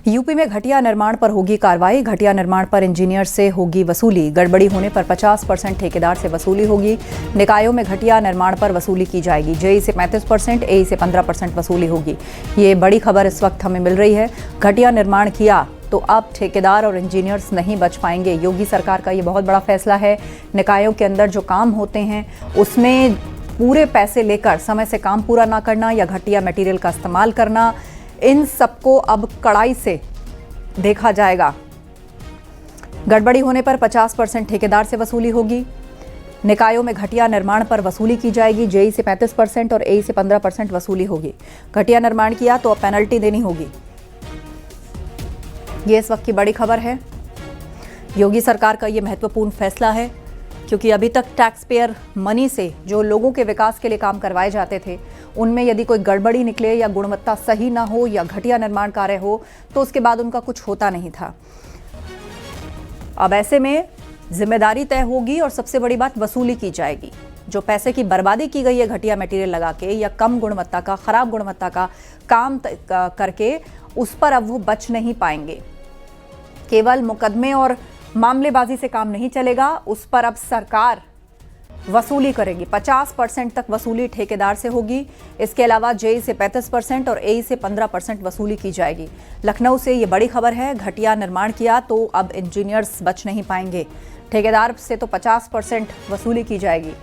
UP में घटिया निर्माण पर होगी कार्रवाई। घटिया निर्माण पर इंजीनियर से होगी वसूली। गड़बड़ी होने पर 50% ठेकेदार से वसूली होगी। निकायों में घटिया निर्माण पर वसूली की जाएगी। जेई से 35%, एई से 15% वसूली होगी। ये बड़ी खबर इस वक्त हमें मिल रही है। घटिया निर्माण किया तो अब ठेकेदार और इंजीनियर्स नहीं बच पाएंगे। योगी सरकार का ये बहुत बड़ा फैसला है। निकायों के अंदर जो काम होते हैं उसमें पूरे पैसे लेकर समय से काम पूरा ना करना या घटिया मटेरियल का इस्तेमाल करना, इन सबको अब कड़ाई से देखा जाएगा। गड़बड़ी होने पर 50% ठेकेदार से वसूली होगी। निकायों में घटिया निर्माण पर वसूली की जाएगी। जेई से 35% और एई से 15% वसूली होगी। घटिया निर्माण किया तो अब पेनल्टी देनी होगी। ये इस वक्त की बड़ी खबर है। योगी सरकार का ये महत्वपूर्ण फैसला है क्योंकि अभी तक टैक्स पेयर मनी से जो लोगों के विकास के लिए काम करवाए जाते थे, उनमें यदि कोई गड़बड़ी निकले या गुणवत्ता सही ना हो या घटिया निर्माण कार्य हो तो उसके बाद उनका कुछ होता नहीं था। अब ऐसे में जिम्मेदारी तय होगी और सबसे बड़ी बात वसूली की जाएगी। जो पैसे की बर्बादी की गई है घटिया मटेरियल लगा के या कम गुणवत्ता का, खराब गुणवत्ता का काम करके, उस पर अब वो बच नहीं पाएंगे। केवल मुकदमे और मामलेबाजी से काम नहीं चलेगा, उस पर अब सरकार वसूली करेगी। 50% तक वसूली ठेकेदार से होगी। इसके अलावा जेई से 35% और एई से 15% वसूली की जाएगी। लखनऊ से ये बड़ी खबर है। घटिया निर्माण किया तो अब इंजीनियर्स बच नहीं पाएंगे। ठेकेदार से तो 50% वसूली की जाएगी।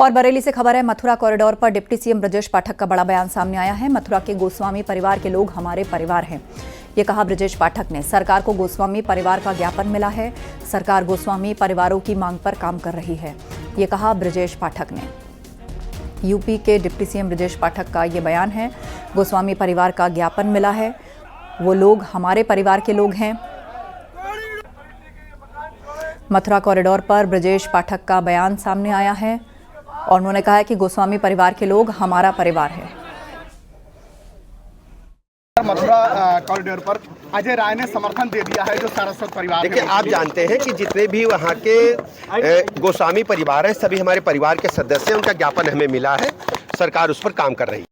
और बरेली से खबर है। मथुरा कॉरिडोर पर डिप्टी सीएम ब्रजेश पाठक का बड़ा बयान सामने आया है। मथुरा के गोस्वामी परिवार के लोग हमारे परिवार हैं, ये कहा ब्रजेश पाठक ने। सरकार को गोस्वामी परिवार का ज्ञापन मिला है। सरकार गोस्वामी परिवारों की मांग पर काम कर रही है, ये कहा ब्रजेश पाठक ने। यूपी के डिप्टी सीएम ब्रजेश पाठक का ये बयान है। गोस्वामी परिवार का ज्ञापन मिला है, वो लोग हमारे परिवार के लोग हैं। मथुरा कॉरिडोर पर ब्रजेश पाठक का बयान सामने आया है और उन्होंने कहा है कि गोस्वामी परिवार के लोग हमारा परिवार है। मथुरा कॉरिडोर पर अजय राय ने समर्थन दे दिया है जो सारस्वत परिवार। देखिए, आप जानते हैं कि जितने भी वहाँ के गोस्वामी परिवार हैं, सभी हमारे परिवार के सदस्य हैं। उनका ज्ञापन हमें मिला है, सरकार उस पर काम कर रही है।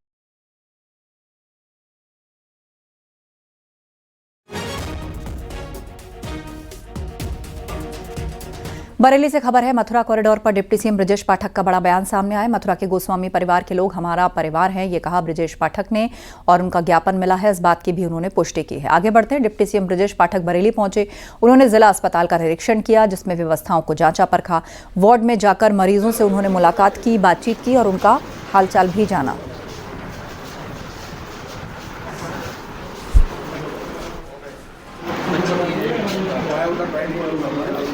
बरेली से खबर है। मथुरा कॉरिडोर पर डिप्टी सीएम ब्रजेश पाठक का बड़ा बयान सामने आया। मथुरा के गोस्वामी परिवार के लोग हमारा परिवार हैं, ये कहा ब्रजेश पाठक ने और उनका ज्ञापन मिला है। इस बात की भी उन्होंने पुष्टि की है। आगे बढ़ते हैं। डिप्टी सीएम ब्रजेश पाठक बरेली पहुंचे। उन्होंने जिला अस्पताल का निरीक्षण किया, जिसमें व्यवस्थाओं को जांचा परखा। वार्ड में जाकर मरीजों से उन्होंने मुलाकात की, बातचीत की और उनका हालचाल भी जाना।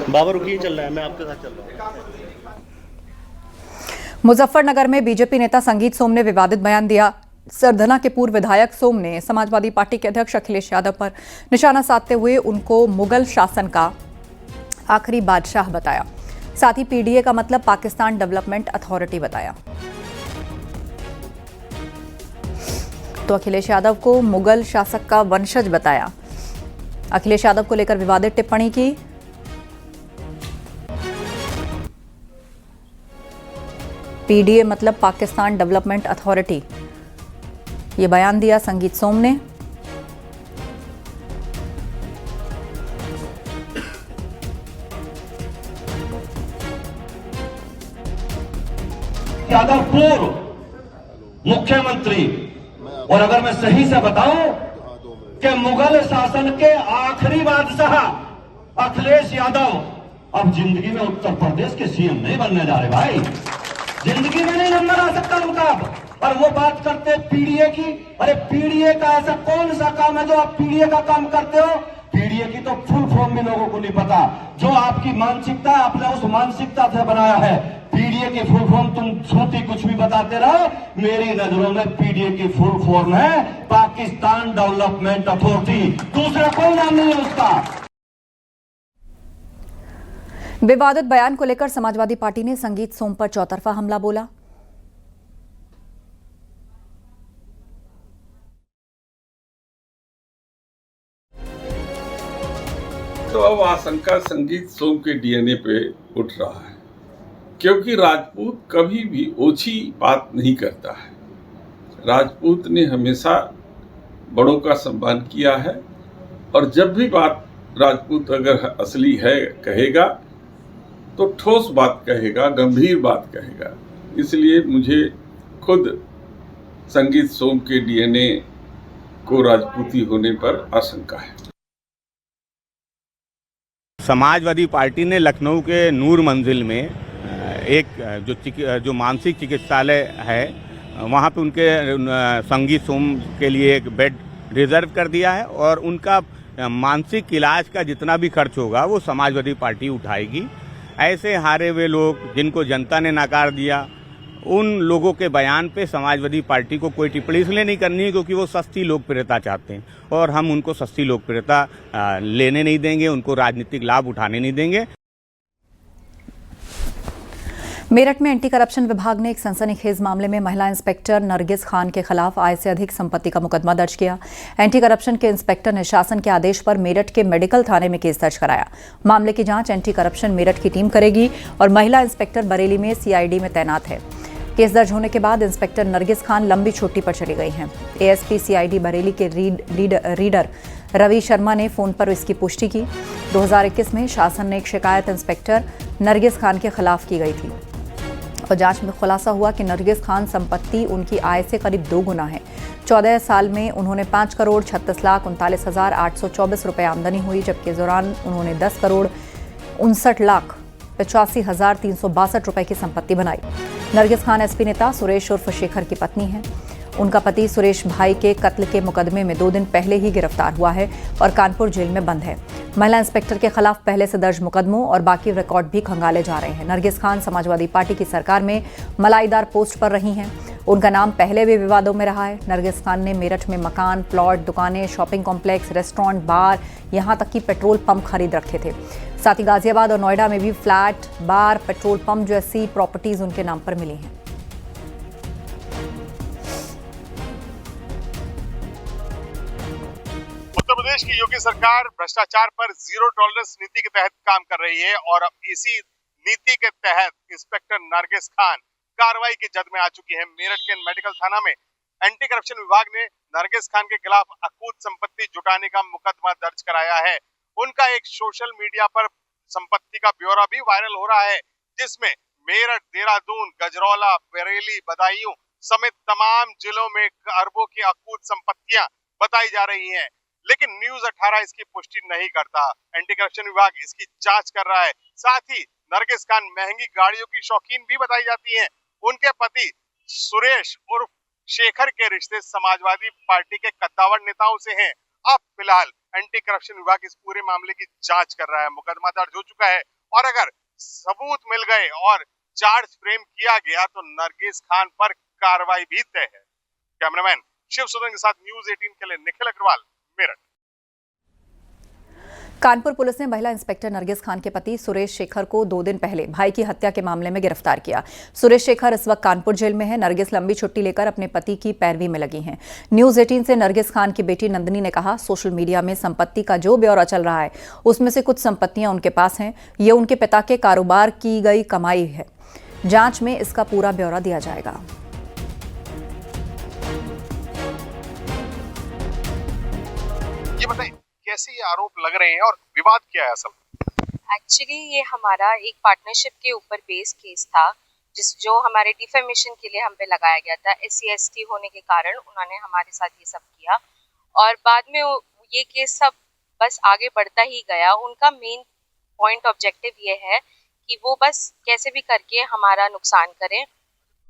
बाबा रुकिए, चल रहा है, मैं आपके साथ चल रहा हूं। मुजफ्फरनगर में बीजेपी नेता संगीत सोम ने विवादित बयान दिया। सरधना के पूर्व विधायक सोम ने समाजवादी पार्टी के अध्यक्ष अखिलेश यादव पर निशाना साधते हुए उनको मुगल शासन का आखिरी बादशाह बताया। साथ ही पीडीए का मतलब पाकिस्तान डेवलपमेंट अथॉरिटी बताया। तो अखिलेश यादव को मुगल शासक का वंशज बताया। अखिलेश यादव को लेकर विवादित टिप्पणी की। पीडीए मतलब पाकिस्तान डेवलपमेंट अथॉरिटी, ये बयान दिया संगीत सोम ने। यादव पूर्व मुख्यमंत्री, और अगर मैं सही से बताऊं कि मुगल शासन के आखिरी बादशाह अखिलेश यादव अब जिंदगी में उत्तर प्रदेश के सीएम नहीं बनने जा रहे भाई। जिंदगी में नहीं नंबर आ सकता उनका। और वो बात करते हैं पीडीए की। अरे पीडीए का ऐसा कौन सा काम है जो आप पीडीए का काम करते हो? पीडीए की तो फुल फॉर्म भी लोगों को नहीं पता। जो आपकी मानसिकता है, आपने उस मानसिकता से बनाया है। पीडीए की फुल फॉर्म तुम झूठी कुछ भी बताते रहो, मेरी नजरों में पीडीए की फुल फॉर्म है पाकिस्तान डेवलपमेंट अथॉरिटी। दूसरा कोई नाम नहीं है उसका। विवादित बयान को लेकर समाजवादी पार्टी ने संगीत सोम पर चौतरफा हमला बोला। तो अब आशंका संगीत सोम के डीएनए पे उठ रहा है। क्योंकि राजपूत कभी भी ओछी बात नहीं करता है। राजपूत ने हमेशा बड़ों का सम्मान किया है और जब भी बात राजपूत अगर असली है कहेगा तो ठोस बात कहेगा, गंभीर बात कहेगा। इसलिए मुझे खुद संगीत सोम के डीएनए को राजपूती होने पर आशंका है। समाजवादी पार्टी ने लखनऊ के नूर मंजिल में एक जो मानसिक चिकित्सालय है वहाँ पे उनके संगीत सोम के लिए एक बेड रिजर्व कर दिया है और उनका मानसिक इलाज का जितना भी खर्च होगा वो समाजवादी पार्टी उठाएगी। ऐसे हारे हुए लोग जिनको जनता ने नकार दिया, उन लोगों के बयान पे समाजवादी पार्टी को कोई टिप्पणी इसलिए नहीं करनी है क्योंकि वो सस्ती लोकप्रियता चाहते हैं और हम उनको सस्ती लोकप्रियता लेने नहीं देंगे, उनको राजनीतिक लाभ उठाने नहीं देंगे। मेरठ में एंटी करप्शन विभाग ने एक सनसनीखेज मामले में महिला इंस्पेक्टर नरगिस खान के खिलाफ आय से अधिक संपत्ति का मुकदमा दर्ज किया। एंटी करप्शन के इंस्पेक्टर ने शासन के आदेश पर मेरठ के मेडिकल थाने में केस दर्ज कराया। मामले की जांच एंटी करप्शन मेरठ की टीम करेगी और महिला इंस्पेक्टर बरेली में सीआईडी में तैनात है। केस दर्ज होने के बाद इंस्पेक्टर नरगिस खान लंबी छुट्टी पर चली गई हैं। एएसपी सीआईडी बरेली के रीडर रवि शर्मा ने फोन पर इसकी पुष्टि की। 2021 में शासन ने एक शिकायत इंस्पेक्टर नरगिस खान के खिलाफ की गई थी और जांच में खुलासा हुआ कि नरगिस खान संपत्ति उनकी आय से करीब 2 गुना है। 14 साल में उन्होंने 5,36,39,824 रुपए आमदनी हुई, जबकि इस दौरान उन्होंने 10,59,85,362 रुपए की संपत्ति बनाई। नरगिस खान एसपी नेता सुरेश उर्फ शेखर की पत्नी हैं। उनका पति सुरेश भाई के कत्ल के मुकदमे में 2 दिन पहले ही गिरफ्तार हुआ है और कानपुर जेल में बंद है। महिला इंस्पेक्टर के खिलाफ पहले से दर्ज मुकदमों और बाकी रिकॉर्ड भी खंगाले जा रहे हैं। नरगिस खान समाजवादी पार्टी की सरकार में मलाईदार पोस्ट पर रही हैं। उनका नाम पहले भी विवादों में रहा है। नरगिस खान ने मेरठ में मकान, प्लॉट, दुकानें, शॉपिंग कॉम्प्लेक्स, रेस्टोरेंट, बार, यहां तक कि पेट्रोल पंप खरीद रखे थे। साथ ही गाजियाबाद और नोएडा में भी फ्लैट, बार, पेट्रोल पंप जैसी प्रॉपर्टीज उनके नाम पर मिली हैं। उत्तर प्रदेश की योगी सरकार भ्रष्टाचार पर जीरो टॉलरेंस नीति के तहत काम कर रही है और अब इसी नीति के तहत इंस्पेक्टर नरगिस खान कार्रवाई की जद में आ चुकी है। मेरठ के मेडिकल थाना में एंटी करप्शन विभाग ने नरगिस खान के खिलाफ अकूत संपत्ति जुटाने का मुकदमा दर्ज कराया है। उनका एक सोशल मीडिया पर संपत्ति का ब्यौरा भी वायरल हो रहा है, जिसमें मेरठ, देहरादून, गजरौला, बरेली, बदायूं समेत तमाम जिलों में अरबों की अकूत संपत्तियां बताई जा रही हैं। लेकिन न्यूज 18 इसकी पुष्टि नहीं करता। एंटी करप्शन विभाग इसकी जांच कर रहा है। साथ ही नरगिस खान महंगी गाड़ियों की शौकीन भी बताई जाती हैं। उनके पति सुरेश उर्फ शेखर के रिश्ते समाजवादी पार्टी के कद्दावर नेताओं से हैं। अब फिलहाल एंटी करप्शन विभाग इस पूरे मामले की जांच कर रहा है। मुकदमा दर्ज हो चुका है और अगर सबूत मिल गए और चार्ज फ्रेम किया गया तो नरगिस खान पर कार्रवाई भी तय है। कैमरामैन शिव सुदन के साथ न्यूज 18 के लिए निखिल अग्रवाल, मेरठ। कानपुर पुलिस ने महिला इंस्पेक्टर नरगिस खान के पति सुरेश शेखर को 2 दिन पहले भाई की हत्या के मामले में गिरफ्तार किया। सुरेश शेखर इस वक्त कानपुर जेल में है। नरगिस लंबी छुट्टी लेकर अपने पति की पैरवी में लगी हैं। न्यूज 18 से नरगिस खान की बेटी नंदिनी ने कहा, सोशल मीडिया में संपत्ति का जो ब्यौरा चल रहा है उसमें से कुछ संपत्तियां उनके पास हैं। ये उनके पिता के कारोबार की गई कमाई है। जांच में इसका पूरा ब्यौरा दिया जाएगा। ये बताइए कैसे ये आरोप लग रहे हैं और विवाद क्या है असल? एक्चुअली ये हमारा एक पार्टनरशिप के ऊपर बेस केस था, जो हमारे डिफेमेशन के लिए हम पे लगाया गया था। SC/ST होने के कारण उन्होंने हमारे साथ ये सब किया और बाद में ये केस सब बस आगे बढ़ता ही गया। उनका मेन पॉइंट ऑब्जेक्टिव ये है कि वो बस कैसे भी करके हमारा नुकसान करें।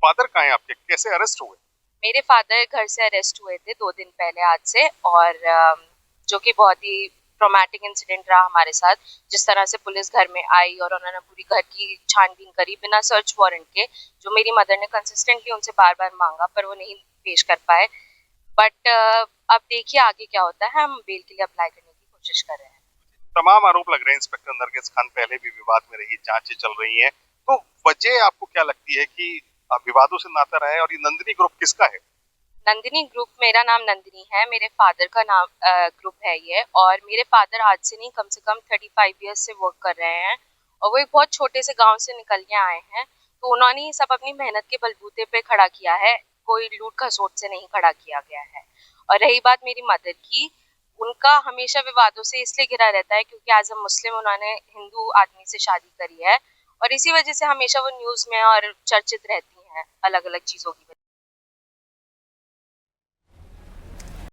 फादर कहाँ हैं आपके? कैसे अरेस्ट हुए? मेरे फादर घर से अरेस्ट हुए थे 2 दिन पहले आज से, और जो कि बहुत ही ट्रॉमेटिक इंसिडेंट रहा हमारे साथ। जिस तरह से पुलिस घर में आई और उन्होंने पूरी घर की छानबीन करी बिना सर्च वारंट के, जो मेरी मदर ने कंसिस्टेंटली उनसे बार बार मांगा पर वो नहीं पेश कर पाए। बट अब देखिए आगे क्या होता है। हम बेल के लिए अप्लाई करने की कोशिश कर रहे हैं। तमाम आरोप लग रहे हैं इंस्पेक्टर नरगिस खान पहले भी विवाद में रही, जांचें चल रही हैं, तो वजह आपको क्या लगती है कि विवादों से नाता रहा है? और ये नंदिनी ग्रुप किसका है? नंदिनी ग्रुप, मेरा नाम नंदिनी है, मेरे फादर का नाम ग्रुप है ये। और मेरे फादर आज से नहीं कम से कम 35 ईयर्स से वर्क कर रहे हैं और वो एक बहुत छोटे से गांव से निकल के आए हैं, तो उन्होंने ये सब अपनी मेहनत के बलबूते पे खड़ा किया है, कोई लूट खसोट से नहीं खड़ा किया गया है। और रही बात मेरी मदर की, उनका हमेशा विवादों से इसलिए घिरा रहता है क्योंकि एज अ मुस्लिम उन्होंने हिंदू आदमी से शादी करी है, और इसी वजह से हमेशा वो न्यूज में और चर्चित रहती हैं अलग अलग चीजों की वजह से।